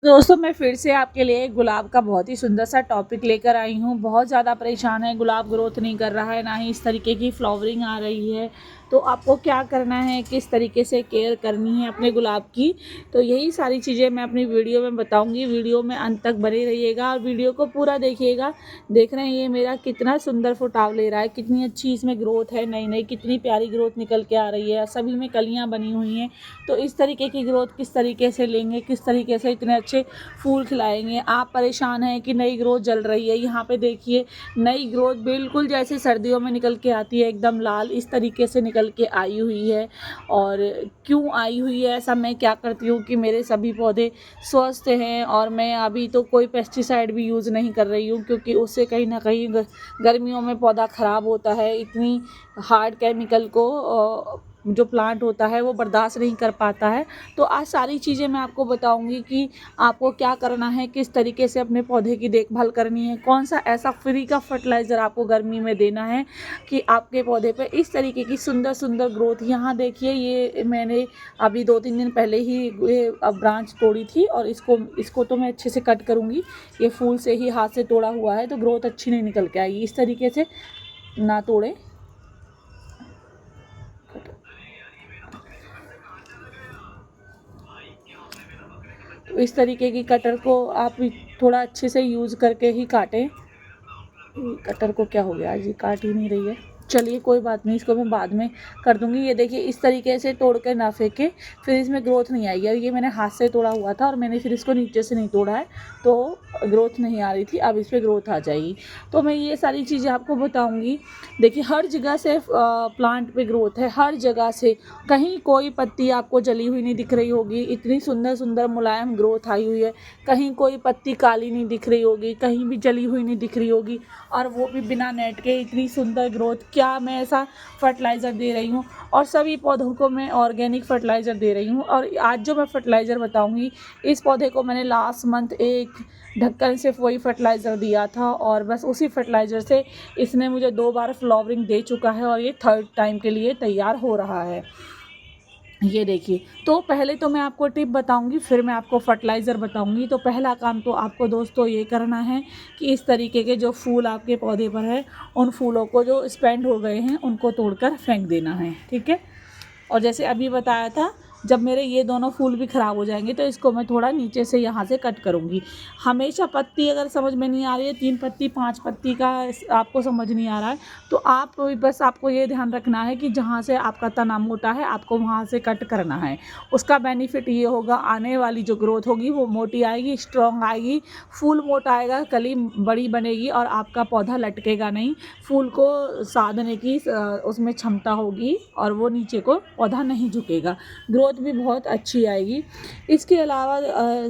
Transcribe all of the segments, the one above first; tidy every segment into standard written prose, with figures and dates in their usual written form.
दोस्तों मैं फिर से आपके लिए गुलाब का बहुत ही सुंदर सा टॉपिक लेकर आई हूँ। बहुत ज़्यादा परेशान है, गुलाब ग्रोथ नहीं कर रहा है, ना ही इस तरीके की फ्लावरिंग आ रही है। तो आपको क्या करना है, किस तरीके से केयर करनी है अपने गुलाब की, तो यही सारी चीज़ें मैं अपनी वीडियो में बताऊँगी। वीडियो में अंत तक बने रहिएगा और वीडियो को पूरा देखिएगा। देख रहे हैं ये मेरा कितना सुंदर फुटाव ले रहा है, कितनी अच्छी इसमें ग्रोथ है, नई नई कितनी प्यारी ग्रोथ निकल के आ रही है, सभी में कलियाँ बनी हुई हैं। तो इस तरीके की ग्रोथ किस तरीके से लेंगे, किस तरीके से इतने अच्छे फूल खिलाएंगे। आप परेशान हैं कि नई ग्रोथ जल रही है, यहाँ पे देखिए नई ग्रोथ बिल्कुल जैसे सर्दियों में निकल के आती है, एकदम लाल इस तरीके से निकल के आई हुई है। और क्यों आई हुई है ऐसा, मैं क्या करती हूँ कि मेरे सभी पौधे स्वस्थ हैं और मैं अभी तो कोई पेस्टिसाइड भी यूज़ नहीं कर रही हूँ, क्योंकि उससे कहीं ना कहीं गर्मियों में पौधा ख़राब होता है। इतनी हार्ड केमिकल को जो प्लांट होता है वो बर्दाश्त नहीं कर पाता है। तो आज सारी चीज़ें मैं आपको बताऊंगी कि आपको क्या करना है, किस तरीके से अपने पौधे की देखभाल करनी है, कौन सा ऐसा फ्री का फर्टिलाइज़र आपको गर्मी में देना है कि आपके पौधे पे इस तरीके की सुंदर सुंदर ग्रोथ। यहाँ देखिए ये मैंने अभी 2-3 दिन पहले ही ये ब्रांच तोड़ी थी और इसको तो मैं अच्छे से कट करूँगी। ये फूल से ही हाथ से तोड़ा हुआ है तो ग्रोथ अच्छी नहीं निकल के आएगी। इस तरीके से ना तोड़ें। तो इस तरीके की कटर को आप थोड़ा अच्छे से यूज़ करके ही काटें। कटर को क्या हो गया, आज ये काट ही नहीं रही है। चलिए कोई बात नहीं, इसको मैं बाद में कर दूंगी। ये देखिए इस तरीके से तोड़ कर ना फेंके, फिर इसमें ग्रोथ नहीं आएगी। और ये मैंने हाथ से तोड़ा हुआ था और मैंने फिर इसको नीचे से नहीं तोड़ा है तो ग्रोथ नहीं आ रही थी, अब इस पर ग्रोथ आ जाएगी। तो मैं ये सारी चीज़ें आपको बताऊँगी। देखिए हर जगह से प्लांट पे ग्रोथ है, हर जगह से। कहीं कोई पत्ती आपको जली हुई नहीं दिख रही होगी, इतनी सुंदर सुंदर मुलायम ग्रोथ आई हुई है। कहीं कोई पत्ती काली नहीं दिख रही होगी, कहीं भी जली हुई नहीं दिख रही होगी, और वो भी बिना नेट के। इतनी सुंदर ग्रोथ, क्या मैं ऐसा फर्टिलाइज़र दे रही हूँ। और सभी पौधों को मैं ऑर्गेनिक फर्टिलाइज़र दे रही हूँ। और आज जो मैं फर्टिलाइज़र बताऊँगी, इस पौधे को मैंने लास्ट मंथ एक ढक्कन सिर्फ वही फर्टिलाइज़र दिया था और बस उसी फर्टिलाइज़र से इसने मुझे 2 बार फ्लावरिंग दे चुका है और ये थर्ड टाइम के लिए तैयार हो रहा है। ये देखिए, तो पहले तो मैं आपको टिप बताऊंगी, फिर मैं आपको फर्टिलाइज़र बताऊंगी। तो पहला काम तो आपको दोस्तों ये करना है कि इस तरीके के जो फूल आपके पौधे पर है, उन फूलों को जो स्पेंड हो गए हैं उनको तोड़कर फेंक देना है, ठीक है। और जैसे अभी बताया था, जब मेरे ये दोनों फूल भी ख़राब हो जाएंगे तो इसको मैं थोड़ा नीचे से यहाँ से कट करूँगी। हमेशा पत्ती अगर समझ में नहीं आ रही है, 3 पत्ती 5 पत्ती का आपको समझ नहीं आ रहा है, तो आप बस आपको ये ध्यान रखना है कि जहाँ से आपका तना मोटा है आपको वहाँ से कट करना है। उसका बेनिफिट ये होगा, आने वाली जो ग्रोथ होगी वो मोटी आएगी, स्ट्रॉन्ग आएगी, फूल मोटा आएगा, कली बड़ी बनेगी और आपका पौधा लटकेगा नहीं। फूल को साधने की उसमें क्षमता होगी और वो नीचे को पौधा नहीं झुकेगा, ग्रोथ भी बहुत अच्छी आएगी। इसके अलावा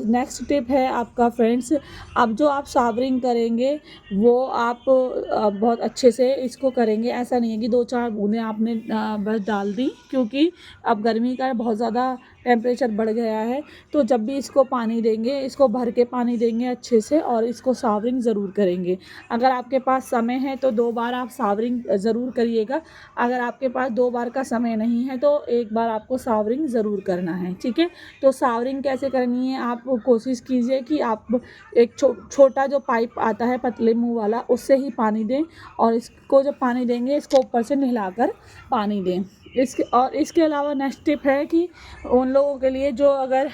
नेक्स्ट टिप है आपका फ्रेंड्स, अब जो आप सावरिंग करेंगे वो आप बहुत अच्छे से इसको करेंगे। ऐसा नहीं है कि 2-4 बूंदें आपने बस डाल दी, क्योंकि अब गर्मी का बहुत ज़्यादा टेम्परेचर बढ़ गया है। तो जब भी इसको पानी देंगे, इसको भर के पानी देंगे अच्छे से और इसको सावरिंग ज़रूर करेंगे। अगर आपके पास समय है तो 2 बार आप सावरिंग ज़रूर करिएगा। अगर आपके पास 2 बार का समय नहीं है तो 1 बार आपको सावरिंग ज़रूर करना है, ठीक है। तो सावरिंग कैसे करनी है, आप कोशिश कीजिए कि आप एक छोटा जो पाइप आता है पतले मुंह वाला, उससे ही पानी दें। और इसको जब पानी देंगे, इसको ऊपर से नहलाकर पानी दें। इसके अलावा नेक्स्ट टिप है कि उन लोगों के लिए जो अगर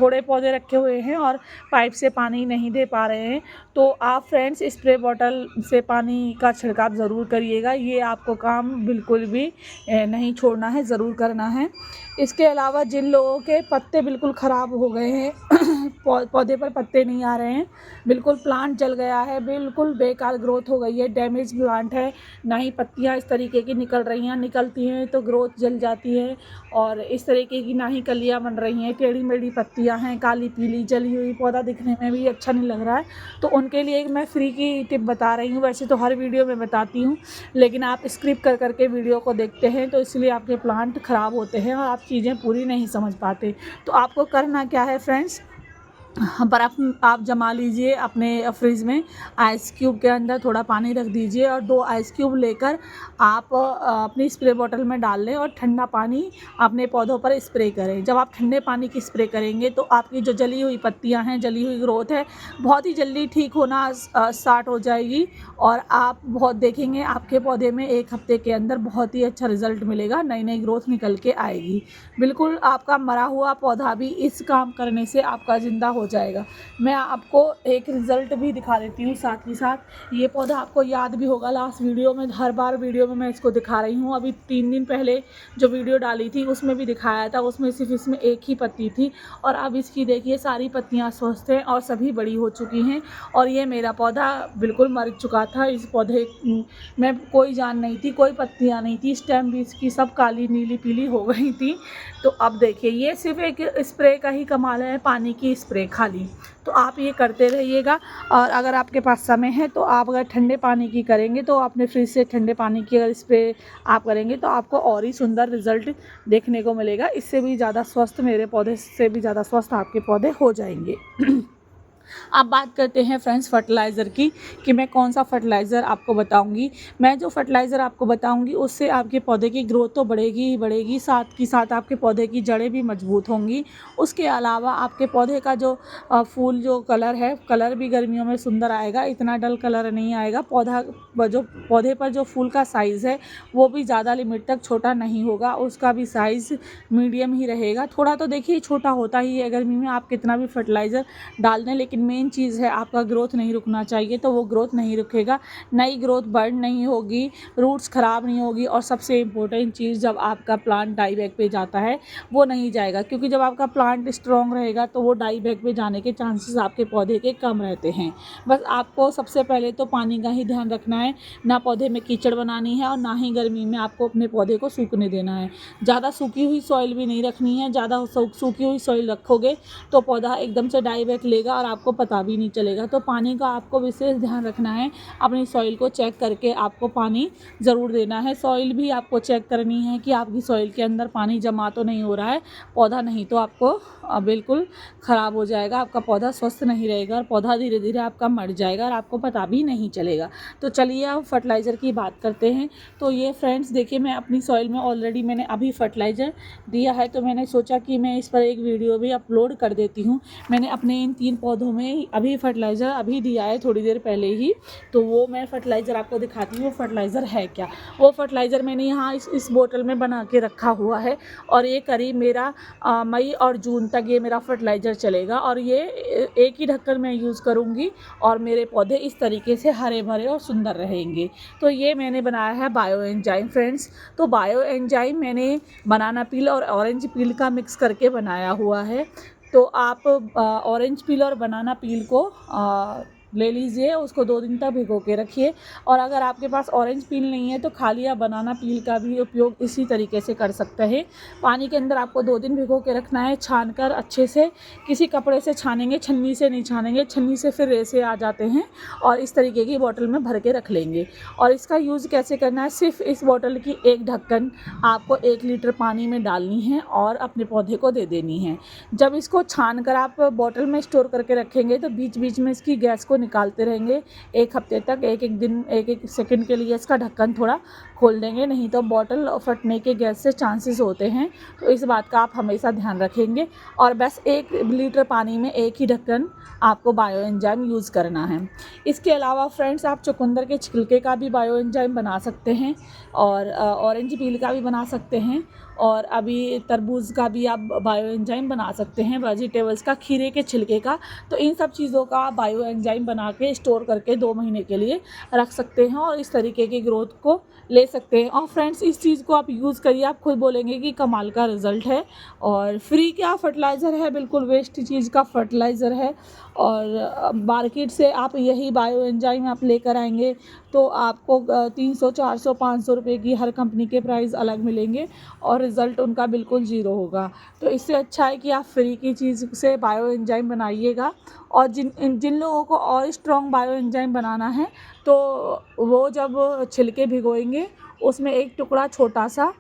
थोड़े पौधे रखे हुए हैं और पाइप से पानी नहीं दे पा रहे हैं, तो आप फ्रेंड्स स्प्रे बॉटल से पानी का छिड़काव ज़रूर करिएगा। ये आपको काम बिल्कुल भी नहीं छोड़ना है, ज़रूर करना है। इसके अलावा जिन लोगों के पत्ते बिल्कुल ख़राब हो गए हैं पौधे पर पत्ते नहीं आ रहे हैं, बिल्कुल प्लांट जल गया है, बिल्कुल बेकार ग्रोथ हो गई है, डैमेज प्लांट है, ना ही पत्तियां इस तरीके की निकल रही हैं, निकलती हैं तो ग्रोथ जल जाती है, और इस तरीके की ना ही कलियां बन रही हैं, टेढ़ी मेढ़ी पत्तियां हैं, काली पीली जली हुई, पौधा दिखने में भी अच्छा नहीं लग रहा है। तो उनके लिए मैं फ्री की टिप बता रही हूँ। वैसे तो हर वीडियो में बताती हूँ, लेकिन आप स्क्रिप कर करके वीडियो को देखते हैं तो इसलिए आपके प्लांट ख़राब होते हैं और आप चीज़ें पूरी नहीं समझ पाते। तो आपको करना क्या है फ्रेंड्स, बर्फ़ आप जमा लीजिए अपने फ्रिज में, आइस क्यूब के अंदर थोड़ा पानी रख दीजिए और 2 आइस क्यूब लेकर आप अपनी स्प्रे बॉटल में डाल लें और ठंडा पानी अपने पौधों पर स्प्रे करें। जब आप ठंडे पानी की स्प्रे करेंगे तो आपकी जो जली हुई पत्तियां हैं, जली हुई ग्रोथ है, बहुत ही जल्दी ठीक होना स्टार्ट हो जाएगी और आप बहुत देखेंगे आपके पौधे में 1 हफ्ते के अंदर बहुत ही अच्छा रिज़ल्ट मिलेगा, नई नई ग्रोथ निकल के आएगी। बिल्कुल आपका मरा हुआ पौधा भी इस काम करने से आपका ज़िंदा हो जाएगा। मैं आपको एक रिज़ल्ट भी दिखा देती हूँ साथ ही साथ। ये पौधा आपको याद भी होगा, लास्ट वीडियो में, हर बार वीडियो में मैं इसको दिखा रही हूँ। अभी 3 दिन पहले जो वीडियो डाली थी उसमें भी दिखाया था, उसमें सिर्फ इसमें 1 ही पत्ती थी और अब इसकी देखिए सारी पत्तियाँ स्वस्थ हैं और सभी बड़ी हो चुकी हैं। और ये मेरा पौधा बिल्कुल मर चुका था। इस पौधे में कोई जान नहीं थी, कोई पत्तियाँ नहीं थी, स्टेम भी इसकी सब काली नीली पीली हो गई थी। तो अब देखिए ये सिर्फ एक स्प्रे का ही कमाल है, पानी की स्प्रे खाली। तो आप ये करते रहिएगा और अगर आपके पास समय है तो आप अगर ठंडे पानी की करेंगे तो अपने फ्रिज से ठंडे पानी की अगर स्प्रे आप करेंगे तो आपको और ही सुंदर रिज़ल्ट देखने को मिलेगा। इससे भी ज़्यादा स्वस्थ, मेरे पौधे से भी ज़्यादा स्वस्थ आपके पौधे हो जाएंगे। अब बात करते हैं फ्रेंड्स फर्टिलाइज़र की, कि मैं कौन सा फर्टिलाइज़र आपको बताऊंगी। मैं जो फर्टिलाइज़र आपको बताऊंगी उससे आपके पौधे की ग्रोथ तो बढ़ेगी ही बढ़ेगी, साथ ही साथ आपके पौधे की जड़ें भी मजबूत होंगी। उसके अलावा आपके पौधे का जो फूल जो कलर है, कलर भी गर्मियों में सुंदर आएगा, इतना डल कलर नहीं आएगा। पौधे पर जो फूल का साइज़ है वो भी ज़्यादा लिमिट तक छोटा नहीं होगा, उसका भी साइज़ मीडियम ही रहेगा। थोड़ा तो देखिए छोटा होता ही है गर्मी में, आप कितना भी फर्टिलाइज़र डाल दें, लेकिन मेन चीज़ है आपका ग्रोथ नहीं रुकना चाहिए। तो वो ग्रोथ नहीं रुकेगा, नई ग्रोथ बर्न नहीं होगी, रूट्स ख़राब नहीं होगी और सबसे इम्पोर्टेंट चीज़, जब आपका प्लांट डाई बैग पे जाता है वो नहीं जाएगा, क्योंकि जब आपका प्लांट स्ट्रॉन्ग रहेगा तो वो डाई बैग पे जाने के चांसेस आपके पौधे के कम रहते हैं। बस आपको सबसे पहले तो पानी का ही ध्यान रखना है, ना पौधे में कीचड़ बनानी है और ना ही गर्मी में आपको अपने पौधे को सूखने देना है। ज़्यादा सूखी हुई सॉइल भी नहीं रखनी है, ज़्यादा सूखी हुई सॉइल रखोगे तो पौधा एकदम से डाई बैक लेगा और आपको पता भी नहीं चलेगा। तो पानी का आपको विशेष ध्यान रखना है, अपनी सॉइल को चेक करके आपको पानी ज़रूर देना है। सॉइल भी आपको चेक करनी है कि आपकी सॉइल के अंदर पानी जमा तो नहीं हो रहा है पौधा, नहीं तो आपको बिल्कुल ख़राब हो जाएगा, आपका पौधा स्वस्थ नहीं रहेगा और पौधा धीरे धीरे आपका मर जाएगा और आपको पता भी नहीं चलेगा। तो चलिए अब फर्टिलाइज़र की बात करते हैं। तो ये फ्रेंड्स देखिए, मैं अपनी सॉइल में ऑलरेडी मैंने अभी फर्टिलाइज़र दिया है, तो मैंने सोचा कि मैं इस पर एक वीडियो भी अपलोड कर देती हूँ। मैंने अपने इन 3 पौधों में अभी फर्टिलाइज़र अभी दिया है थोड़ी देर पहले ही, तो वो मैं फर्टिलाइज़र आपको दिखाती हूँ वो फर्टिलाइज़र है क्या। वो फर्टिलाइज़र मैंने यहाँ इस बोतल में बना के रखा हुआ है और ये करीब मेरा मई और जून तक ये मेरा फर्टिलाइज़र चलेगा और ये एक ही ढक्कन मैं यूज़ करूँगी और मेरे पौधे इस तरीके से हरे भरे और सुंदर रहेंगे। तो ये मैंने बनाया है बायो एंजाइम फ्रेंड्स। तो बायो एंजाइम मैंने बनाना पील और ऑरेंज पील का मिक्स करके बनाया हुआ है। तो आप ऑरेंज पील और बनाना पील को ले लीजिए, उसको 2 दिन तक भिगो के रखिए। और अगर आपके पास ऑरेंज पील नहीं है तो खाली आप बनाना पील का भी उपयोग इसी तरीके से कर सकते हैं। पानी के अंदर आपको 2 दिन भिगो के रखना है, छान कर अच्छे से, किसी कपड़े से छानेंगे, छन्नी से नहीं छानेंगे, छन्नी से फिर रेसे आ जाते हैं। और इस तरीके की बोतल में भर के रख लेंगे। और इसका यूज़ कैसे करना है, सिर्फ इस बोतल की एक ढक्कन आपको 1 लीटर पानी में डालनी है और अपने पौधे को दे देनी है। जब इसको छान कर आप बोतल में स्टोर करके रखेंगे तो बीच बीच में इसकी गैस को निकालते रहेंगे 1 हफ्ते तक, एक एक दिन 1 सेकंड के लिए इसका ढक्कन थोड़ा खोल देंगे, नहीं तो बोतल फटने के गैस से चांसेस होते हैं। तो इस बात का आप हमेशा ध्यान रखेंगे। और बस 1 लीटर पानी में 1 ही ढक्कन आपको बायो एंजाइम यूज़ करना है। इसके अलावा फ्रेंड्स आप चुकंदर के छिलके का भी बायो एंजाइम बना सकते हैं और ऑरेंज पील का भी बना सकते हैं और अभी तरबूज का भी आप बायो एंजाइम बना सकते हैं, वेजिटेबल्स का, खीरे के छिलके का। तो इन सब चीज़ों का आप बायो एंजाइम बना के स्टोर करके 2 महीने के लिए रख सकते हैं और इस तरीके की ग्रोथ को ले सकते हैं। और फ्रेंड्स इस चीज़ को आप यूज़ करिए, आप खुद बोलेंगे कि कमाल का रिज़ल्ट है। और फ्री का फर्टिलाइज़र है, बिल्कुल वेस्ट चीज़ का फर्टिलाइज़र है। और मार्केट से आप यही बायो एंजाइम आप लेकर आएंगे तो आपको 300, 400, 500 रुपये की हर कंपनी के प्राइस अलग मिलेंगे और रिज़ल्ट उनका बिल्कुल ज़ीरो होगा। तो इससे अच्छा है कि आप फ्री की चीज़ से बायो एंजाइम बनाइएगा। और जिन लोगों को और स्ट्रॉन्ग बायो एंजाइम बनाना है तो वो जब छिलके भिगोएंगे उसमें एक टुकड़ा छोटा सा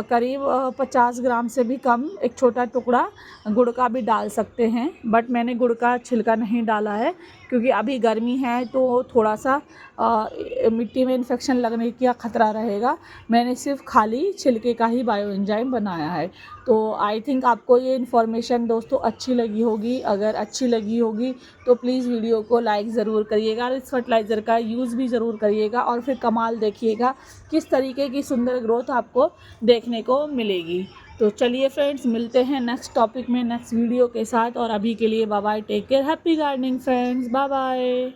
करीब 50 ग्राम से भी कम एक छोटा टुकड़ा गुड़ का भी डाल सकते हैं, बट मैंने गुड़ का छिलका नहीं डाला है क्योंकि अभी गर्मी है तो थोड़ा सा मिट्टी में इन्फेक्शन लगने का खतरा रहेगा। मैंने सिर्फ खाली छिलके का ही बायो एंजाइम बनाया है। तो आई थिंक आपको ये इन्फॉर्मेशन दोस्तों अच्छी लगी होगी। अगर अच्छी लगी होगी तो प्लीज़ वीडियो को लाइक ज़रूर करिएगा और इस फर्टिलाइज़र का यूज़ भी ज़रूर करिएगा और फिर कमाल देखिएगा किस तरीके की सुंदर ग्रोथ आपको देखने को मिलेगी। तो चलिए फ्रेंड्स, मिलते हैं नेक्स्ट टॉपिक में नेक्स्ट वीडियो के साथ, और अभी के लिए bye bye, take care, happy gardening friends, bye bye.